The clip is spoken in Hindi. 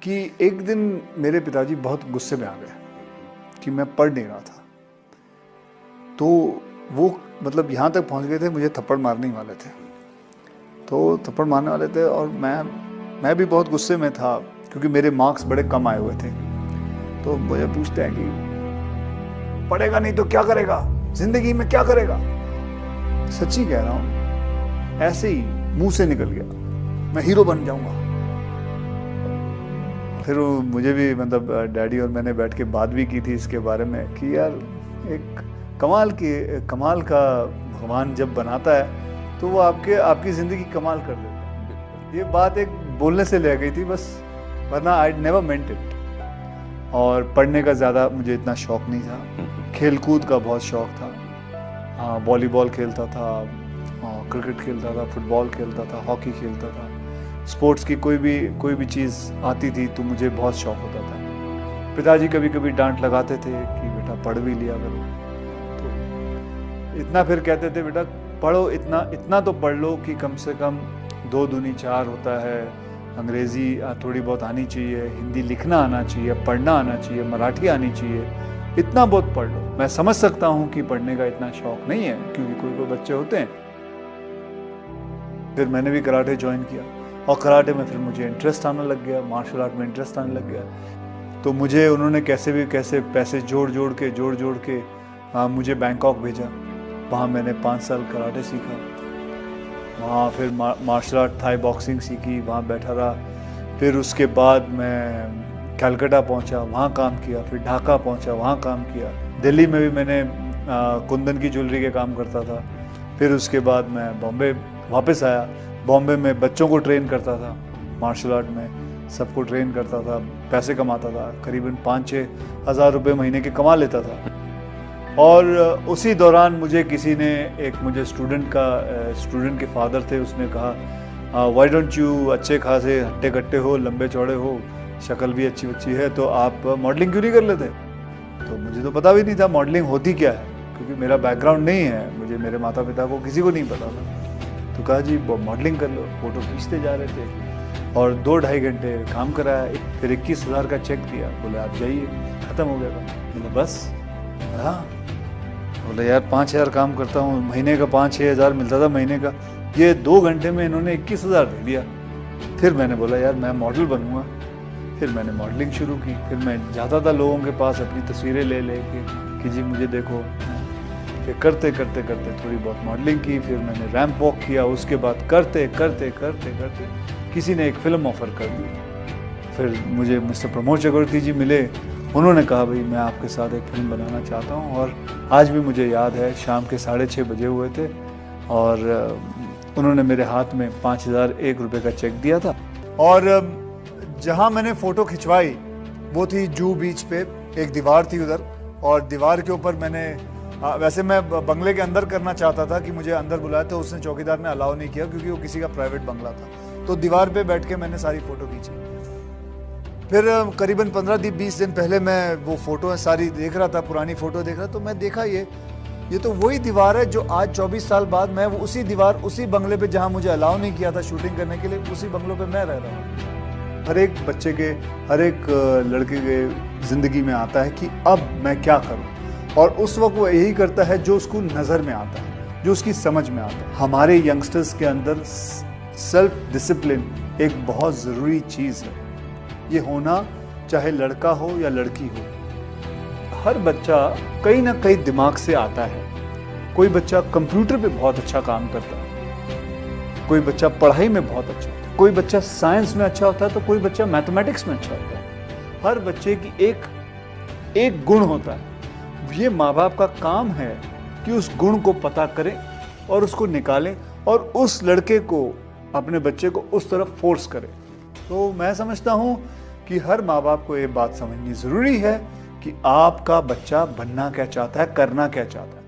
कि एक दिन मेरे पिताजी बहुत गुस्से में आ गए कि मैं पढ़ नहीं रहा था। तो वो मतलब यहाँ तक पहुँच गए थे, मुझे थप्पड़ मारने ही वाले थे। तो थप्पड़ मारने वाले थे और मैं भी बहुत गुस्से में था क्योंकि मेरे मार्क्स बड़े कम आए हुए थे। तो मुझे पूछते हैं कि पढ़ेगा नहीं तो क्या करेगा, जिंदगी में क्या करेगा। सच्ची कह रहा हूँ, ऐसे ही मुंह से निकल गया, मैं हीरो बन जाऊंगा। फिर मुझे भी मतलब डैडी और मैंने बैठ के बात भी की थी इसके बारे में कि यार एक कमाल का भगवान जब बनाता है तो वो आपकी ज़िंदगी कमाल कर देता है। ये बात एक बोलने से ले गई थी बस, वरना आई नेवर मेंट इट। और पढ़ने का ज़्यादा मुझे इतना शौक़ नहीं था। खेल कूद का बहुत शौक़ था। हाँ, वॉलीबॉल खेलता था, क्रिकेट खेलता था, फुटबॉल खेलता था, हॉकी खेलता था। स्पोर्ट्स की कोई भी चीज़ आती थी तो मुझे बहुत शौक़ होता था। पिताजी कभी कभी डांट लगाते थे कि बेटा पढ़ भी लिया करो, तो इतना फिर कहते थे बेटा पढ़ो, इतना तो पढ़ लो कि कम से कम 2 दूनी 4 होता है। अंग्रेज़ी थोड़ी बहुत आनी चाहिए, हिंदी लिखना आना चाहिए, पढ़ना आना चाहिए, मराठी आनी चाहिए, इतना बहुत पढ़ लो। मैं समझ सकता हूँ कि पढ़ने का इतना शौक़ नहीं है क्योंकि कोई बच्चे होते हैं। फिर मैंने भी कराटे ज्वाइन किया और कराटे में फिर मुझे इंटरेस्ट आने लग गया, मार्शल आर्ट में इंटरेस्ट आने लग गया। तो मुझे उन्होंने कैसे पैसे जोड़ जोड़ के मुझे बैंकॉक भेजा। वहाँ मैंने 5 साल कराटे सीखा। वहाँ फिर मार्शल आर्ट, थाई बॉक्सिंग सीखी, वहाँ बैठा रहा। फिर उसके बाद मैं कलकत्ता पहुँचा, वहाँ काम किया। फिर ढाका पहुँचा, वहाँ काम किया। दिल्ली में भी मैंने कुंदन की ज्वेलरी के काम करता था। फिर उसके बाद मैं बॉम्बे वापस आया। बॉम्बे में बच्चों को ट्रेन करता था, मार्शल आर्ट में सबको ट्रेन करता था, पैसे कमाता था। करीबन 5-6 हज़ार रुपये महीने के कमा लेता था। और उसी दौरान मुझे किसी ने मुझे स्टूडेंट के फादर थे, उसने कहा व्हाई डोंट यू, अच्छे खासे हट्टे कट्टे हो, लंबे चौड़े हो, शक्ल भी अच्छी है, तो आप मॉडलिंग क्यों नहीं कर लेते। तो मुझे तो पता भी नहीं था मॉडलिंग होती क्या है क्योंकि मेरा बैकग्राउंड नहीं है, मेरे माता पिता को किसी को नहीं पता था। तो कहा जी मॉडलिंग कर लो। फ़ोटो खींचते जा रहे थे और 2-2.5 घंटे काम कराया। फिर 21,000 का चेक दिया, बोले आप जाइए, ख़त्म हो गया था। बोले बस। हाँ, बोले यार 5,000 काम करता हूँ, महीने का 5-6 हज़ार मिलता था महीने का, ये 2 घंटे में इन्होंने 21,000 दे दिया। फिर मैंने बोला यार मैं मॉडल बनूँगा। फिर मैंने मॉडलिंग शुरू की। फिर मैं जाता था लोगों के पास अपनी तस्वीरें ले कि जी मुझे देखो। फिर करते थोड़ी बहुत मॉडलिंग की। फिर मैंने रैंप वॉक किया। उसके बाद करते किसी ने एक फ़िल्म ऑफ़र कर दी। फिर मुझे मिस्टर प्रमोद चक्रवर्ती जी मिले। उन्होंने कहा भाई मैं आपके साथ एक फ़िल्म बनाना चाहता हूँ। और आज भी मुझे याद है शाम के 6:30 बजे हुए थे और उन्होंने मेरे हाथ में 5,001 रुपये का चेक दिया था। और जहाँ मैंने फ़ोटो खिंचवाई वो थी जूहू बीच पे, एक दीवार थी उधर, और दीवार के ऊपर मैंने वैसे मैं बंगले के अंदर करना चाहता था कि मुझे अंदर बुलाया, तो उसने चौकीदार ने अलाउ नहीं किया क्योंकि वो किसी का प्राइवेट बंगला था। तो दीवार पे बैठ के मैंने सारी फ़ोटो खींची। फिर करीबन 15-20 दिन पहले मैं वो फ़ोटो सारी देख रहा था, पुरानी फ़ोटो देख रहा, तो मैं देखा ये तो वही दीवार है जो आज 24 साल बाद मैं उसी दीवार, उसी बंगले पे जहाँ मुझे अलाउ नहीं किया था शूटिंग करने के लिए, उसी बंगलों पे मैं रह रहा हूँ। हर एक बच्चे के, हर एक लड़के के ज़िंदगी में आता है कि अब मैं क्या करूँ, और उस वक्त वो यही करता है जो उसको नज़र में आता है, जो उसकी समझ में आता है। हमारे यंगस्टर्स के अंदर सेल्फ डिसिप्लिन एक बहुत ज़रूरी चीज़ है। ये होना चाहे लड़का हो या लड़की हो। हर बच्चा कहीं ना कहीं दिमाग से आता है। कोई बच्चा कंप्यूटर पे बहुत अच्छा काम करता है, कोई बच्चा पढ़ाई में बहुत अच्छा होता है, कोई बच्चा साइंस में अच्छा होता है, तो कोई बच्चा मैथमेटिक्स में अच्छा होता है। हर बच्चे की एक गुण होता है। ये माँ बाप का काम है कि उस गुण को पता करें और उसको निकालें और उस लड़के को, अपने बच्चे को उस तरफ फोर्स करें। तो मैं समझता हूँ कि हर माँ बाप को ये बात समझनी ज़रूरी है कि आपका बच्चा बनना क्या चाहता है, करना क्या चाहता है।